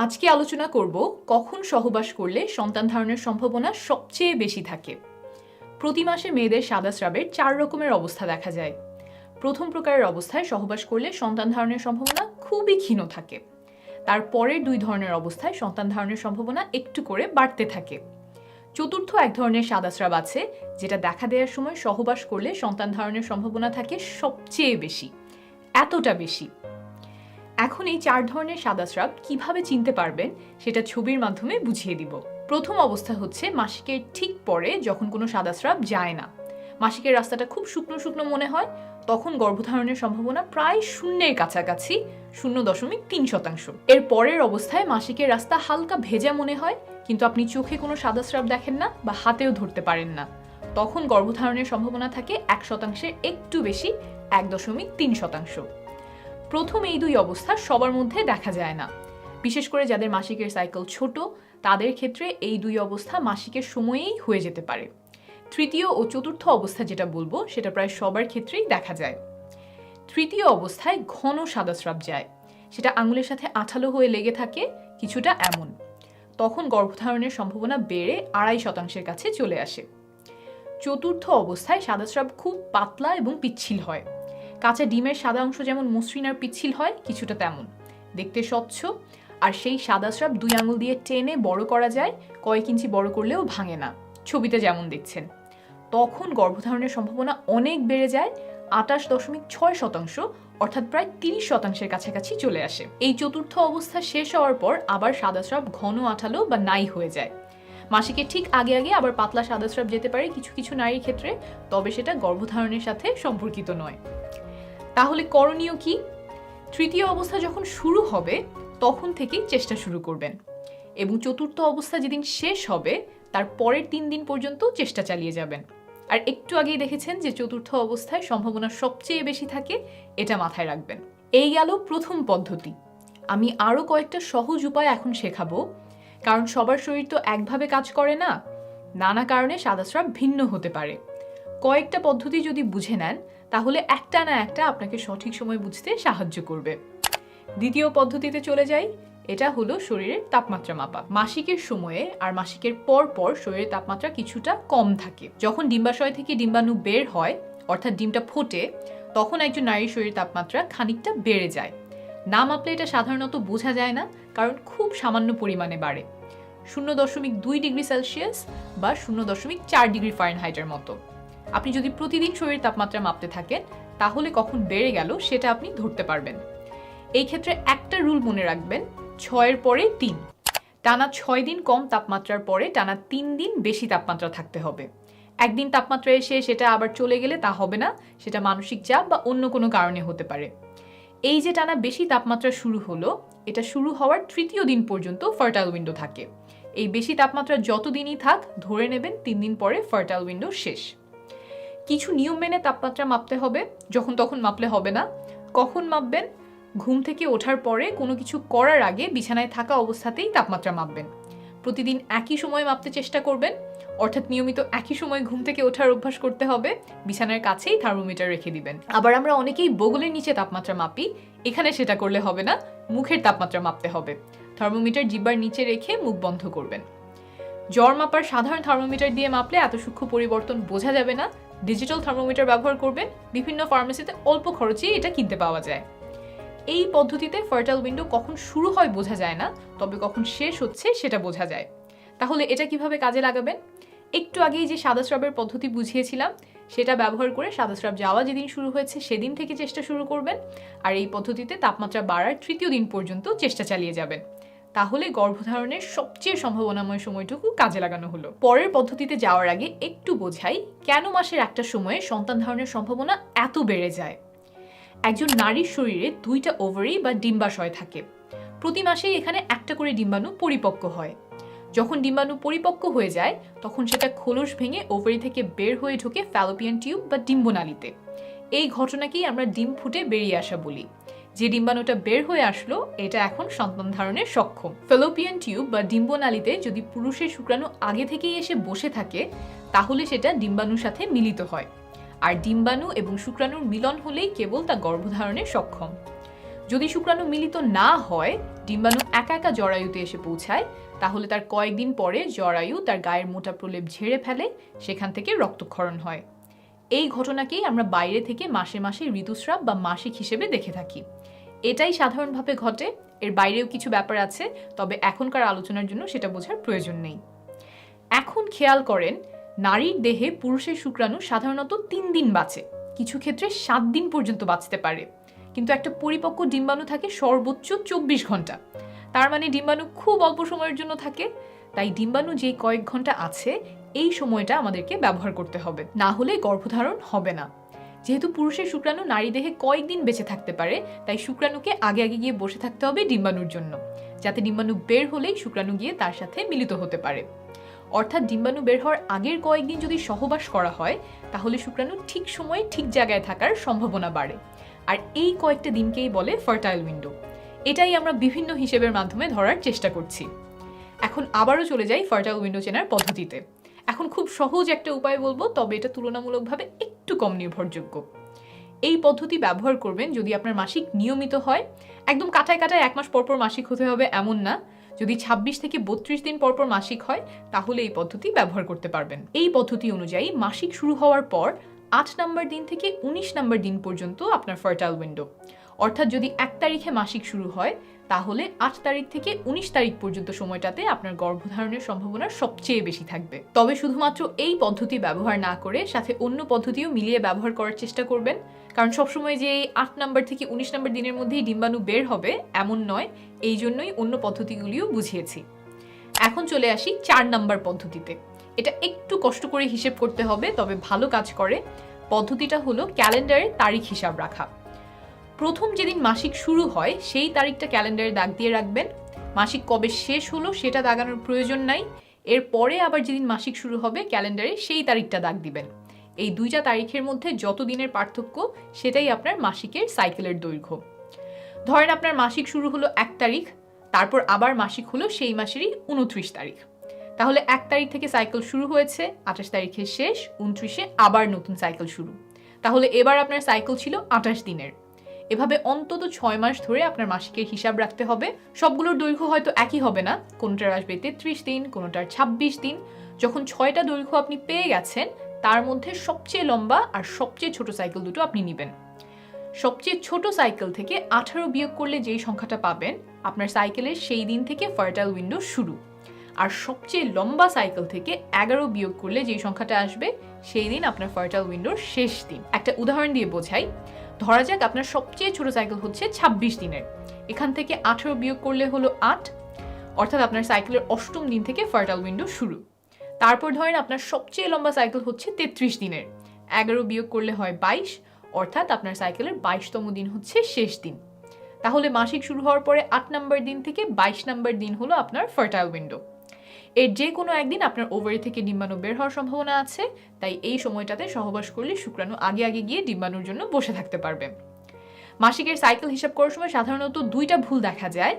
আজকে আলোচনা করব কখন সহবাস করলে সন্তান ধারণের সম্ভাবনা সবচেয়ে বেশি থাকে। প্রতি মাসে মেয়েদের সাদা স্রাবের 4 রকমের অবস্থা দেখা যায়। প্রথম প্রকারের অবস্থায় সহবাস করলে সন্তান ধারণের সম্ভাবনা খুবই ক্ষীণ থাকে। তার পরের 2 ধরনের অবস্থায় সন্তান ধারণের সম্ভাবনা একটু করে বাড়তে থাকে। চতুর্থ এক ধরনের সাদা স্রাব আছে, যেটা দেখা দেওয়ার সময় সহবাস করলে সন্তান ধারণের সম্ভাবনা থাকে সবচেয়ে বেশি, এতটা বেশি। এখন এই 4 ধরনের সাদা স্রাব কিভাবে চিনতে পারবেন সেটা ছবির মাধ্যমে বুঝিয়ে দিব। প্রথম অবস্থা হচ্ছে মাসিকের ঠিক পরে যখন কোনো সাদা স্রাব যায় না, মাসিকের রাস্তাটা খুব শুকনো শুকনো মনে হয়, তখন গর্ভধারণের সম্ভাবনা প্রায় শূন্যের কাছাকাছি, 0.3%। এর পরের অবস্থায় মাসিকের রাস্তা হালকা ভেজা মনে হয়, কিন্তু আপনি চোখে কোনো সাদা স্রাব দেখেন না বা হাতেও ধরতে পারেন না, তখন গর্ভধারণের সম্ভাবনা থাকে 1%-এর একটু বেশি, 1.3%। প্রথম এই 2 অবস্থা সবার মধ্যে দেখা যায় না, বিশেষ করে যাদের মাসিকের সাইকেল ছোট তাদের ক্ষেত্রে এই 2 অবস্থা মাসিকের সময়েই হয়ে যেতে পারে। তৃতীয় ও চতুর্থ অবস্থা যেটা বলবো সেটা প্রায় সবার ক্ষেত্রেই দেখা যায়। তৃতীয় অবস্থায় ঘন সাদা স্রাব যায়, সেটা আঙুলের সাথে আঠালো হয়ে লেগে থাকে, কিছুটা এমন। তখন গর্ভধারণের সম্ভাবনা বেড়ে 2.5%-এর কাছে চলে আসে। চতুর্থ অবস্থায় সাদা স্রাব খুব পাতলা এবং পিচ্ছিল হয়, কাঁচা ডিমের সাদা অংশ যেমন মসৃণ আর পিচ্ছিল হয়, কিছুটা তেমন, দেখতে স্বচ্ছ। আর সেই সাদা স্রাব 2 আঙুল দিয়ে টেনে বড় করা যায়, কয়েক ইঞ্চি বড় করলেও ভাঙে না, ছবিতে যেমন দেখছেন। তখন গর্ভধারণের সম্ভাবনা অনেক বেড়ে যায়, 28.6%, অর্থাৎ প্রায় 30%-এর কাছাকাছি চলে আসে। এই চতুর্থ অবস্থা শেষ হওয়ার পর আবার সাদা স্রাব ঘন আঠালো বা নাই হয়ে যায়। মাসিকের ঠিক আগে আগে আবার পাতলা সাদা স্রাব যেতে পারে কিছু কিছু নারীর ক্ষেত্রে, তবে সেটা গর্ভধারণের সাথে সম্পর্কিত নয়। তাহলে করণীয় কি? তৃতীয় অবস্থা যখন শুরু হবে তখন থেকেই চেষ্টা শুরু করবেন, এবং চতুর্থ অবস্থা যেদিন শেষ হবে তার পরের 3 দিন পর্যন্ত চেষ্টা চালিয়ে যাবেন। আর একটু আগেই দেখেছেন যে চতুর্থ অবস্থায় সম্ভাবনা সবচেয়ে বেশি থাকে, এটা মাথায় রাখবেন। এই গেল প্রথম পদ্ধতি। আমি আরও কয়েকটা সহজ উপায় এখন শেখাবো, কারণ সবার শরীর তো একভাবে কাজ করে না, নানা কারণে সাদা স্রাব ভিন্ন হতে পারে। কয়েকটা পদ্ধতি যদি বুঝে নেন তাহলে একটা না একটা আপনাকে সঠিক সময় বুঝতে সাহায্য করবে। দ্বিতীয় পদ্ধতিতে চলে যাই, এটা হলো শরীরের তাপমাত্রা মাপা। মাসিকের সময়ে আর মাসিকের পর পর শরীরের তাপমাত্রা কিছুটা কম থাকে। যখন ডিম্বাশয় থেকে ডিম্বাণু বের হয়, অর্থাৎ ডিমটা ফোটে, তখন একজন নারীর শরীরের তাপমাত্রা খানিকটা বেড়ে যায়। না মাপলে এটা সাধারণত বোঝা যায় না, কারণ খুব সামান্য পরিমাণে বাড়ে, 0.2 ডিগ্রি সেলসিয়াস বা 0.4 ডিগ্রি ফারেনহাইটের মতো। আপনি যদি প্রতিদিন শরীরের তাপমাত্রা মাপতে থাকেন তাহলে কখন বেড়ে গেল সেটা আপনি ধরতে পারবেন। এই ক্ষেত্রে একটা রুল মনে রাখবেন, 6-এর পরে 3, টানা 6 দিন কম তাপমাত্রার পরে টানা 3 দিন বেশি তাপমাত্রা থাকতে হবে। একদিন তাপমাত্রা এসে সেটা আবার চলে গেলে তা হবে না, সেটা মানসিক চাপ বা অন্য কোনো কারণে হতে পারে। এই যে টানা বেশি তাপমাত্রা শুরু হলো, এটা শুরু হওয়ার 3য় দিন পর্যন্ত ফার্টাইল উইন্ডো থাকে। এই বেশি তাপমাত্রা যত দিনই থাক, ধরে নেবেন 3 দিন পরে ফার্টাইল উইন্ডো শেষ। কিছু নিয়ম মেনে তাপমাত্রা মাপতে হবে, যখন তখন মাপলে হবে না। কখন মাপবেন? ঘুম থেকে ওঠার পরে কোনো কিছু করার আগে বিছানায় থাকা অবস্থাতেই তাপমাত্রা মাপবেন। প্রতিদিন একই সময় মাপতে চেষ্টা করবেন, অর্থাৎ নিয়মিত একই সময় ঘুম থেকে ওঠার অভ্যাস করতে হবে। বিছানার কাছেই থার্মোমিটার রেখে দিবেন। আবার আমরা অনেকেই বগলের নিচে তাপমাত্রা মাপি, এখানে সেটা করলে হবে না, মুখের তাপমাত্রা মাপতে হবে। থার্মোমিটার জিহ্বার নিচে রেখে মুখ বন্ধ করবেন। জ্বর মাপার সাধারণ থার্মোমিটার দিয়ে মাপলে এত সূক্ষ্ম পরিবর্তন বোঝা যাবে না, ডিজিটাল থার্মোমিটার ব্যবহার করবেন। বিভিন্ন ফার্মেসিতে অল্প খরচেই এটা কিনতে পাওয়া যায়। এই পদ্ধতিতে ফার্টাইল উইন্ডো কখন শুরু হয় বোঝা যায় না, তবে কখন শেষ হচ্ছে সেটা বোঝা যায়। তাহলে এটা কিভাবে কাজে লাগাবেন? একটু আগেই যে সাদা স্রাবের পদ্ধতি বুঝিয়েছিলাম সেটা ব্যবহার করে সাদা স্রাব যাওয়া যেদিন শুরু হয়েছে সেদিন থেকে চেষ্টা শুরু করবেন, আর এই পদ্ধতিতে তাপমাত্রা বাড়ার 3য় দিন পর্যন্ত চেষ্টা চালিয়ে যাবেন। তাহলে গর্ভধারণের সবচেয়ে সম্ভাবনাময় সময়টুকু কাজে লাগানো হলো। পরের পদ্ধতিতে যাওয়ার আগে একটু বোঝাই কেন মাসের একটা সময়ে সন্তান ধারণের সম্ভাবনা এত বেড়ে যায়। একজন নারীর শরীরে 2টা ওভারি বা ডিম্বাশয় থাকে। প্রতি মাসেই এখানে একটা করে ডিম্বাণু পরিপক্ক হয়। যখন ডিম্বাণু পরিপক্ক হয়ে যায় তখন সেটা খোলস ভেঙে ওভারি থেকে বের হয়ে ঢোকে ফ্যালোপিয়ান টিউব বা ডিম্বনালীতে। এই ঘটনাকেই আমরা ডিম ফুটে বেরিয়ে আসা বলি। যে ডিম্বাণুটা বের হয়ে আসলো এটা এখন সন্তান ধারণে সক্ষম। ফ্যালোপিয়ান টিউব বা ডিম্বনালীতে যদি পুরুষের শুক্রাণু আগে থেকেই এসে বসে থাকে তাহলে সেটা ডিম্বাণুর সাথে মিলিত হয়, আর ডিম্বাণু এবং শুক্রাণুর মিলন হলেই কেবল তা গর্ভধারণে সক্ষম। যদি শুক্রাণু মিলিত না হয়, ডিম্বাণু একা একা জরায়ুতে এসে পৌঁছায়, তাহলে তার কয়েকদিন পরে জরায়ু তার গায়ের মোটা প্রলেপ ঝেড়ে ফেলে, সেখান থেকে রক্তক্ষরণ হয়। এই ঘটনাকেই আমরা বাইরে থেকে মাসে মাসে ঋতুস্রাব বা মাসিক হিসেবে দেখে থাকি। এটাই সাধারণভাবে ঘটে, এর বাইরেও কিছু ব্যাপার আছে, তবে এখনকার আলোচনার জন্য সেটা বোঝার প্রয়োজন নেই। এখন খেয়াল করেন, নারীর দেহে পুরুষের শুক্রাণু সাধারণত 3 দিন বাঁচে, কিছু ক্ষেত্রে 7 দিন পর্যন্ত বাঁচতে পারে, কিন্তু একটা পরিপক্ক ডিম্বাণু থাকে সর্বোচ্চ 24 ঘন্টা। তার মানে ডিম্বাণু খুব অল্প সময়ের জন্য থাকে। তাই ডিম্বাণু যে কয়েক ঘন্টা আছে, এই সময়টা আমাদেরকে ব্যবহার করতে হবে, না হলে গর্ভধারণ হবে না। যেহেতু পুরুষের শুক্রাণু নারী দেহে কয়েকদিন বেঁচে থাকতে পারে, তাই শুক্রাণুকে আগে আগে গিয়ে বসে থাকতে হবে ডিম্বাণুর জন্য, যাতে ডিম্বাণু বের হলেই শুক্রাণু গিয়ে তার সাথে মিলিত হতে পারে। অর্থাৎ ডিম্বাণু বের হওয়ার আগের কয়েকদিন যদি সহবাস করা হয়, তাহলে শুক্রাণু ঠিক সময়ে ঠিক জায়গায় থাকার সম্ভাবনা বাড়ে। আর এই কয়েকটা দিনকেই বলে ফার্টাইল উইন্ডো। এটাই আমরা বিভিন্ন হিসেবের মাধ্যমে ধরার চেষ্টা করছি। এখন আবারও চলে যাই ফার্টাইল উইন্ডো চেনার পদ্ধতিতে। এখন খুব সহজ একটা উপায় বলবো, তবে এটা তুলনামূলকভাবে একটু কম নির্ভরযোগ্য। এই পদ্ধতি ব্যবহার করবেন যদি আপনার মাসিক নিয়মিত হয়। একদম কাটায় কাটায় 1 মাস পরপর মাসিক হতে হবে এমন না। যদি 26 থেকে 32 দিন পরপর মাসিক হয়, তাহলে এই পদ্ধতি ব্যবহার করতে পারবেন। এই পদ্ধতি অনুযায়ী মাসিক শুরু হওয়ার পর 8 নম্বর দিন থেকে 19 নম্বর দিন পর্যন্ত আপনার ফার্টাইল উইন্ডো। অর্থাৎ যদি 1 তারিখে মাসিক শুরু হয়, তাহলে 8 তারিখ থেকে 19 তারিখ পর্যন্ত সময়টাতে আপনার গর্ভধারণের সম্ভাবনা সবচেয়ে বেশি থাকবে। তবে শুধুমাত্র এই পদ্ধতি ব্যবহার না করে সাথে অন্য পদ্ধতিও মিলিয়ে ব্যবহার করার চেষ্টা করবেন, কারণ সবসময় যে 8 নম্বর থেকে 19 নম্বর দিনের মধ্যেই ডিম্বাণু বের হবে এমন নয়। এই জন্যই অন্য পদ্ধতিগুলিও বুঝিয়েছি। এখন চলে আসি 4 নম্বর পদ্ধতিতে। এটা একটু কষ্ট করে হিসেব করতে হবে, তবে ভালো কাজ করে। পদ্ধতিটা হলো ক্যালেন্ডারে তারিখ হিসাব রাখা। প্রথম যেদিন মাসিক শুরু হয় সেই তারিখটা ক্যালেন্ডারে দাগ দিয়ে রাখবেন। মাসিক কবে শেষ হলো সেটা দাগানোর প্রয়োজন নাই। এরপরে আবার যেদিন মাসিক শুরু হবে ক্যালেন্ডারে সেই তারিখটা দাগ দিবেন। এই 2টা তারিখের মধ্যে যত দিনের পার্থক্য, সেটাই আপনার মাসিকের সাইকেলের দৈর্ঘ্য। ধরেন আপনার মাসিক শুরু হলো 1 তারিখ, তারপর আবার মাসিক হলো সেই মাসেরই 29 তারিখ। তাহলে 1 তারিখ থেকে সাইকেল শুরু হয়েছে, 28 তারিখে শেষ, 29-এ আবার নতুন সাইকেল শুরু। তাহলে এবার আপনার সাইকেল ছিল 28 দিনের। এভাবে অন্তত 6 মাস ধরে আপনার মাসিকের হিসাব রাখতে হবে। সবগুলোর দৈর্ঘ্য হয়তো একই হবে না, কোনোটার আসবে 33 দিন, কোনোটার 26 দিন। যখন 6টা দৈর্ঘ্য আপনি পেয়ে গেছেন, তার মধ্যে সবচেয়ে লম্বা আর সবচেয়ে ছোট সাইকেল দুটো আপনি নেবেন। সবচেয়ে ছোট সাইকেল থেকে 18 বিয়োগ করলে যেই সংখ্যাটা পাবেন, আপনার সাইকেলের সেই দিন থেকে ফার্টাইল উইন্ডো শুরু। আর সবচেয়ে লম্বা সাইকেল থেকে 11 বিয়োগ করলে যেই সংখ্যাটা আসবে, সেই দিন আপনার ফার্টাইল উইন্ডোর শেষ দিন। একটা উদাহরণ দিয়ে বোঝাই। ধরা যাক আপনার সবচেয়ে ছোট সাইকেল হচ্ছে 26 দিনের। এখান থেকে 18 বিয়োগ করলে হলো 8, অর্থাৎ আপনার সাইকেলের 8ম দিন থেকে ফার্টাইল উইন্ডো শুরু। তারপর ধরেন আপনার সবচেয়ে লম্বা সাইকেল হচ্ছে 33 দিনের। 11 বিয়োগ করলে হয় 22, অর্থাৎ আপনার সাইকেলের 22তম দিন হচ্ছে শেষ দিন। তাহলে মাসিক শুরু হওয়ার পরে 8 নম্বর দিন থেকে 22 নম্বর দিন হলো আপনার ফার্টাইল উইন্ডো। এর যে কোনো একদিন আপনার ওভারি থেকে ডিম্বাণু বের হওয়ার সম্ভাবনা আছে, তাই এই সময়টাতে সহবাস করলে শুক্রাণু আগে আগে গিয়ে ডিম্বাণুর জন্য বসে থাকতে পারবে। মাসিকের সাইকেল হিসাব করার সময় সাধারণত 2টা ভুল দেখা যায়।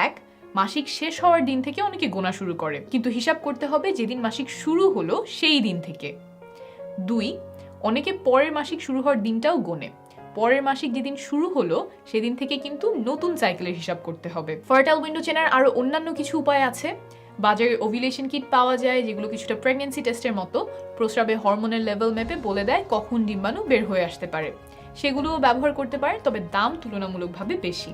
1, মাসিক শেষ হওয়ার দিন থেকে অনেকে গোনা শুরু করে, কিন্তু হিসাব করতে হবে যেদিন মাসিক শুরু হলো সেই দিন থেকে। 2, অনেকে পরের মাসিক শুরু হওয়ার দিনটাও গোনে। পরের মাসিক যেদিন শুরু হলো সেদিন থেকে কিন্তু নতুন সাইকেলের হিসাব করতে হবে। ফার্টাইল উইন্ডো চেনার আরো অন্যান্য কিছু উপায় আছে। বাজারে ওভিলেশন কিট পাওয়া যায়, যেগুলো কিছুটা প্রেগন্যান্সি টেস্টের মতো প্রস্রাবে হরমোনের লেভেল মেপে বলে দেয় কখন ডিম্বাণু বের হয়ে আসতে পারে। সেগুলোও ব্যবহার করতে পারেন, তবে দাম তুলনামূলকভাবে বেশি।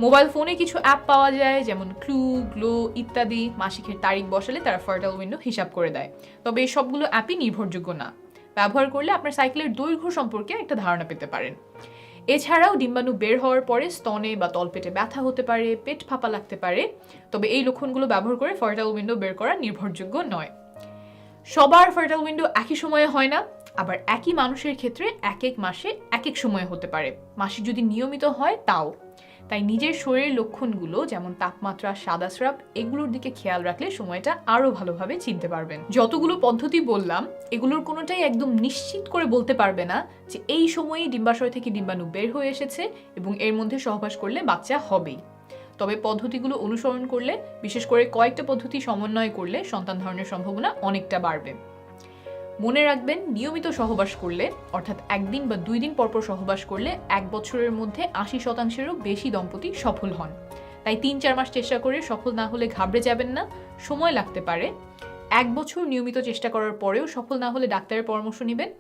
মোবাইল ফোনে কিছু অ্যাপ পাওয়া যায়, যেমন ক্লু, গ্লো ইত্যাদি। মাসিকের তারিখ বসালে তারা ফার্টাইল উইন্ডো হিসাব করে দেয়, তবে এই সবগুলো অ্যাপই নির্ভরযোগ্য না। ব্যবহার করলে আপনার সাইকেলের দৈর্ঘ্য সম্পর্কে একটা ধারণা পেতে পারেন। এছাড়াও ডিম্বাণু বের হওয়ার পরে স্তনে বা তলপেটে ব্যথা হতে পারে, পেট ফাঁপা লাগতে পারে, তবে এই লক্ষণগুলো ব্যবহার করে ফার্টাইল উইন্ডো বের করা নির্ভরযোগ্য নয়। সবার ফার্টাইল উইন্ডো একই সময়ে হয় না, আবার একই মানুষের ক্ষেত্রে এক এক মাসে এক এক সময়ে হতে পারে। মাসিক যদি নিয়মিত হয় তাও। তাই নিজের শরীরের লক্ষণগুলো যেমন তাপমাত্রা, সাদা স্রাব, এগুলোর দিকে খেয়াল রাখলে সময়টা আরো ভালোভাবে চিনতে পারবেন। যতগুলো পদ্ধতি বললাম, এগুলোর কোনোটাই একদম নিশ্চিত করে বলতে পারবে না যে এই সময়েই ডিম্বাশয় থেকে ডিম্বাণু বের হয়ে এসেছে এবং এর মধ্যে সহবাস করলে বাচ্চা হবেই। তবে পদ্ধতিগুলো অনুসরণ করলে, বিশেষ করে কয়েকটা পদ্ধতি সমন্বয় করলে সন্তান ধারণের সম্ভাবনা অনেকটা বাড়বে। মনে রাখবেন, নিয়মিত সহবাস করলে, অর্থাৎ 1 দিন বা 2 দিন পরপর সহবাস করলে 1 বছরের মধ্যে 80%-এরও বেশি দম্পতি সফল হন। তাই 3-4 মাস চেষ্টা করে সফল না হলে ঘাবড়ে যাবেন না, সময় লাগতে পারে। 1 বছর নিয়মিত চেষ্টা করার পরেও সফল না হলে ডাক্তারের পরামর্শ নেবেন।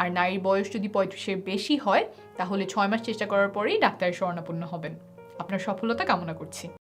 আর নারীর বয়স যদি 35-এর বেশি হয় তাহলে 6 মাস চেষ্টা করার পরেই ডাক্তারের শরণাপন্ন হবেন। আপনার সফলতা কামনা করছি।